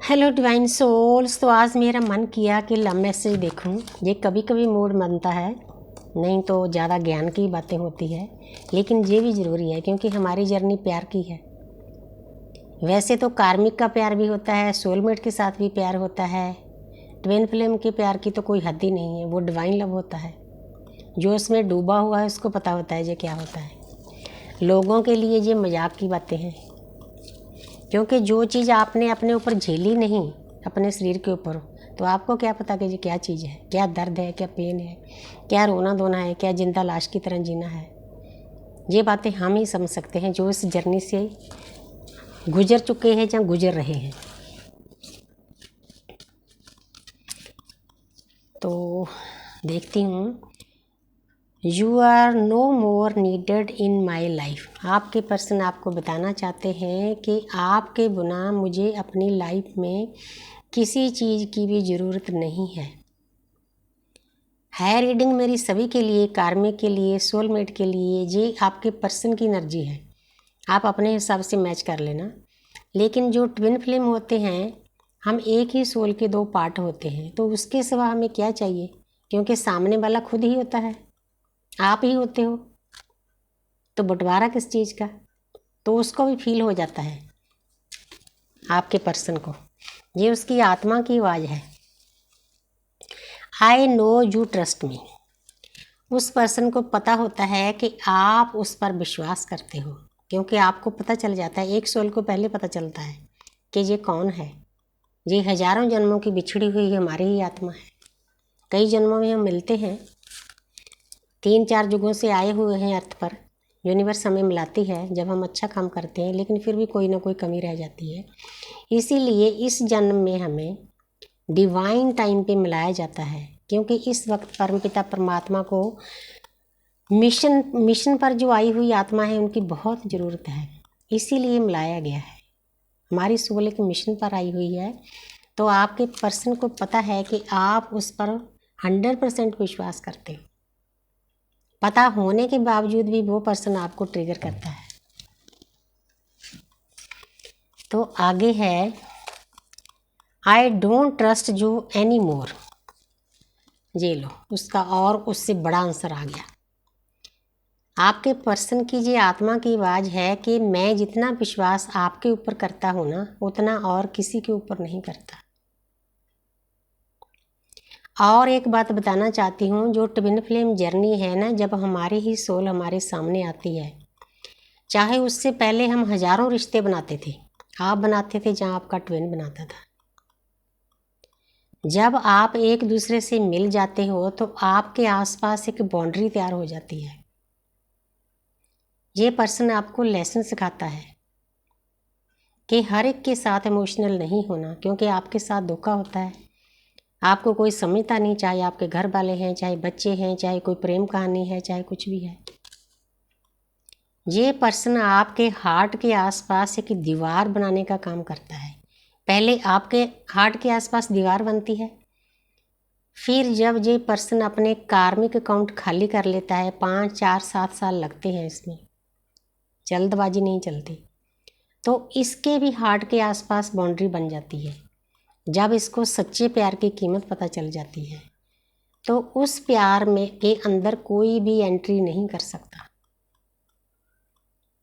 Hello divine souls. तो आज मेरा मन किया कि लव मैसेज देखूं। ये कभी कभी मूड बनता है, नहीं तो ज़्यादा ज्ञान की बातें होती है, लेकिन ये भी ज़रूरी है क्योंकि हमारी जर्नी प्यार की है। वैसे तो कार्मिक का प्यार भी होता है, सोलमेट के साथ भी प्यार होता है, ट्विन फ्लेम के प्यार की तो कोई हद ही नहीं है। वो डिवाइन लव होता है। जो उसमें डूबा हुआ है उसको पता होता है ये क्या होता है। लोगों के लिए ये मजाक की बातें हैं, क्योंकि जो चीज़ आपने अपने ऊपर झेली नहीं, अपने शरीर के ऊपर, तो आपको क्या पता कि ये क्या चीज़ है, क्या दर्द है, क्या पेन है, क्या रोना धोना है, क्या जिंदा लाश की तरह जीना है। ये बातें हम ही समझ सकते हैं जो इस जर्नी से गुजर चुके हैं या गुजर रहे हैं। तो देखती हूँ। You are no more needed in my life. आपके पर्सन आपको बताना चाहते हैं कि आपके बिना मुझे अपनी लाइफ में किसी चीज़ की भी ज़रूरत नहीं है। है रीडिंग मेरी सभी के लिए, कार्मिक के लिए, सोलमेट के लिए। ये आपके पर्सन की एनर्जी है, आप अपने हिसाब से मैच कर लेना। लेकिन जो ट्विन फ्लेम होते हैं, हम एक ही सोल के दो पार्ट होते हैं, तो उसके सिवा हमें क्या चाहिए, क्योंकि सामने वाला खुद ही होता है, आप ही होते हो, तो बंटवारा किस चीज़ का। तो उसको भी फील हो जाता है आपके पर्सन को। ये उसकी आत्मा की आवाज़ है। I know you trust me. उस पर्सन को पता होता है कि आप उस पर विश्वास करते हो, क्योंकि आपको पता चल जाता है। एक सोल को पहले पता चलता है कि ये कौन है। ये हजारों जन्मों की बिछड़ी हुई हमारी ही आत्मा है। कई जन्मों में हम मिलते हैं, 3-4 युगों से आए हुए हैं अर्थ पर। यूनिवर्स हमें मिलाती है जब हम अच्छा काम करते हैं, लेकिन फिर भी कोई ना कोई कमी रह जाती है। इसीलिए इस जन्म में हमें डिवाइन टाइम पे मिलाया जाता है, क्योंकि इस वक्त परमपिता परमात्मा को मिशन पर जो आई हुई आत्मा है उनकी बहुत ज़रूरत है, इसीलिए मिलाया गया है। हमारी सोल एक मिशन पर आई हुई है, तो आपके पर्सन को पता है कि आप उस पर 100% विश्वास करते हो। पता होने के बावजूद भी वो पर्सन आपको ट्रिगर करता है। तो आगे है, I don't trust you any more. ये लो, उसका और उससे बड़ा आंसर आ गया। आपके पर्सन की ये आत्मा की आवाज़ है कि मैं जितना विश्वास आपके ऊपर करता हूँ ना, उतना और किसी के ऊपर नहीं करता। और एक बात बताना चाहती हूँ, जो ट्विन फ्लेम जर्नी है ना, जब हमारी ही सोल हमारे सामने आती है, चाहे उससे पहले हम हजारों रिश्ते बनाते थे, आप बनाते थे जहाँ आपका ट्विन बनाता था। जब आप एक दूसरे से मिल जाते हो तो आपके आसपास एक बाउंड्री तैयार हो जाती है। ये पर्सन आपको लेसन सिखाता है कि हर एक के साथ इमोशनल नहीं होना, क्योंकि आपके साथ धोखा होता है। आपको कोई समझता नहीं, चाहे आपके घर वाले हैं, चाहे बच्चे हैं, चाहे कोई प्रेम कहानी है, चाहे कुछ भी है। ये पर्सन आपके हार्ट के आसपास एक दीवार बनाने का काम करता है। पहले आपके हार्ट के आसपास दीवार बनती है, फिर जब ये पर्सन अपने कार्मिक अकाउंट खाली कर लेता है, 5, 4, 7 साल लगते हैं इसमें, जल्दबाजी नहीं चलती, तो इसके भी हार्ट के आसपास बाउंड्री बन जाती है। जब इसको सच्चे प्यार की कीमत पता चल जाती है, तो उस प्यार में के अंदर कोई भी एंट्री नहीं कर सकता।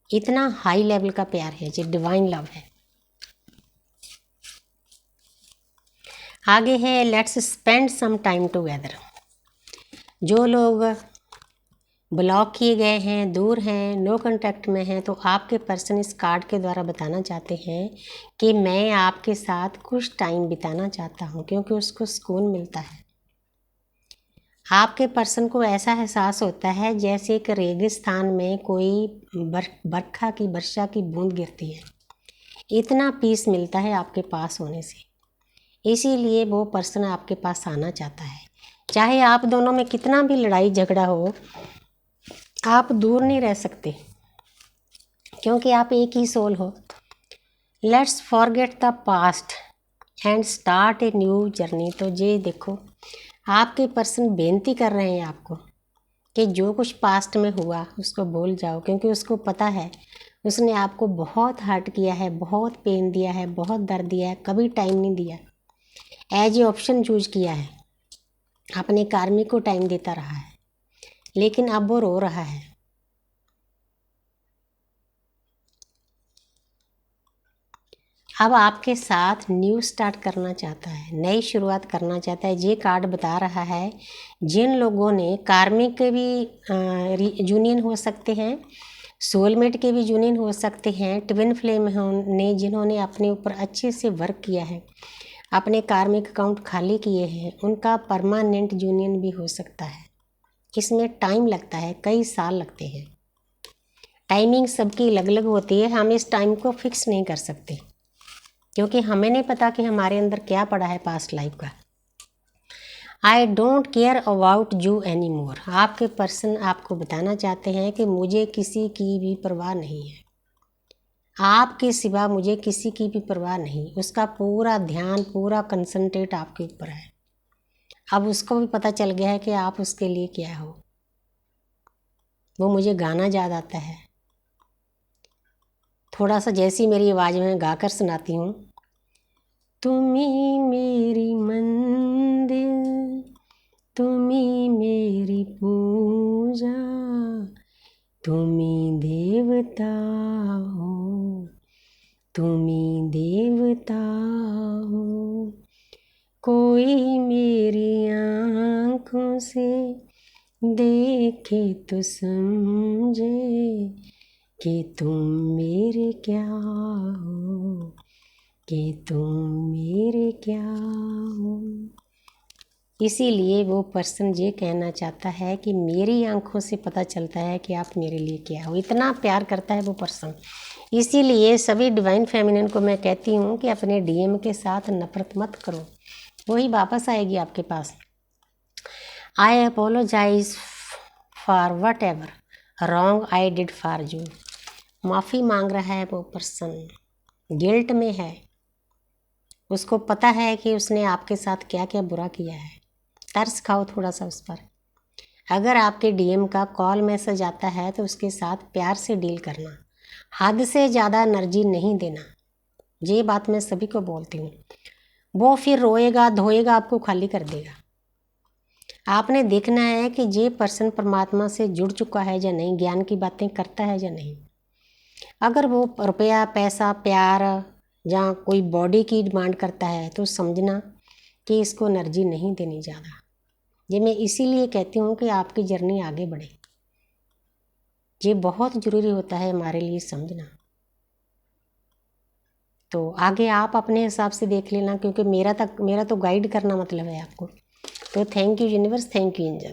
इतना हाई लेवल का प्यार है, जो डिवाइन लव है। आगे है, let's spend some time together. जो लोग ब्लॉक किए गए हैं, दूर हैं, नो कांटेक्ट में हैं, तो आपके पर्सन इस कार्ड के द्वारा बताना चाहते हैं कि मैं आपके साथ कुछ टाइम बिताना चाहता हूँ, क्योंकि उसको सुकून मिलता है। आपके पर्सन को ऐसा एहसास होता है जैसे एक रेगिस्तान में कोई बरखा की वर्षा की बूंद गिरती है। इतना पीस मिलता है आपके पास होने से, इसीलिए वो पर्सन आपके पास आना चाहता है। चाहे आप दोनों में कितना भी लड़ाई झगड़ा हो, आप दूर नहीं रह सकते, क्योंकि आप एक ही सोल हो। Let's forget the past and start a new journey. तो ये देखो, आपके पर्सन बेनती कर रहे हैं आपको कि जो कुछ पास्ट में हुआ उसको भूल जाओ, क्योंकि उसको पता है उसने आपको बहुत हर्ट किया है, बहुत पेन दिया है, बहुत दर्द दिया है, कभी टाइम नहीं दिया, एज ए ऑप्शन चूज किया है, अपने कार्मिक को टाइम देता रहा है, लेकिन अब वो रो रहा है। अब आपके साथ न्यू स्टार्ट करना चाहता है, नई शुरुआत करना चाहता है। ये कार्ड बता रहा है जिन लोगों ने कार्मिक के भी यूनियन हो सकते हैं, सोलमेट के भी यूनियन हो सकते हैं, ट्विन फ्लेम ने जिन्होंने अपने ऊपर अच्छे से वर्क किया है, अपने कार्मिक अकाउंट खाली किए हैं, उनका परमानेंट यूनियन भी हो सकता है। इसमें टाइम लगता है, कई साल लगते हैं। टाइमिंग सबकी अलग अलग होती है, हम इस टाइम को फिक्स नहीं कर सकते क्योंकि हमें नहीं पता कि हमारे अंदर क्या पड़ा है पास्ट लाइफ का। I don't care about you any more. आपके पर्सन आपको बताना चाहते हैं कि मुझे किसी की भी परवाह नहीं है, आपके सिवा मुझे किसी की भी परवाह नहीं। उसका पूरा ध्यान, पूरा कंसंट्रेट आपके ऊपर है। अब उसको भी पता चल गया है कि आप उसके लिए क्या हो। वो मुझे गाना याद आता है, थोड़ा सा जैसी मेरी आवाज़ में गाकर सुनाती हूँ। तुम्ही मेरी मंदिर, तुम्ही मेरी पूजा, तुम्ही देवता हो, तुम्ही देवता हो। कोई मेरी आँखों से देखे तो समझे कि तुम मेरे क्या हो, कि तुम मेरे क्या हो। इसीलिए वो पर्सन ये कहना चाहता है कि मेरी आंखों से पता चलता है कि आप मेरे लिए क्या हो। इतना प्यार करता है वो पर्सन। इसीलिए सभी डिवाइन फेमिनिन को मैं कहती हूँ कि अपने डीएम के साथ नफरत मत करो, वही वापस आएगी आपके पास। I apologize for whatever wrong I did for you. माफ़ी मांग रहा है वो पर्सन, गिल्ट में है, उसको पता है कि उसने आपके साथ क्या क्या बुरा किया है। तरस खाओ थोड़ा सा उस पर। अगर आपके डीएम का कॉल मैसेज आता है तो उसके साथ प्यार से डील करना, हद से ज़्यादा एनर्जी नहीं देना। ये बात मैं सभी को बोलती हूँ। वो फिर रोएगा धोएगा, आपको खाली कर देगा। आपने देखना है कि ये पर्सन परमात्मा से जुड़ चुका है या नहीं, ज्ञान की बातें करता है या नहीं। अगर वो रुपया, पैसा, प्यार या कोई बॉडी की डिमांड करता है तो समझना कि इसको एनर्जी नहीं देनी ज़्यादा। ये मैं इसीलिए कहती हूँ कि आपकी जर्नी आगे बढ़े। ये बहुत ज़रूरी होता है हमारे लिए समझना। तो आगे आप अपने हिसाब से देख लेना, क्योंकि मेरा तो गाइड करना मतलब है आपको। तो thank you universe, thank you angels.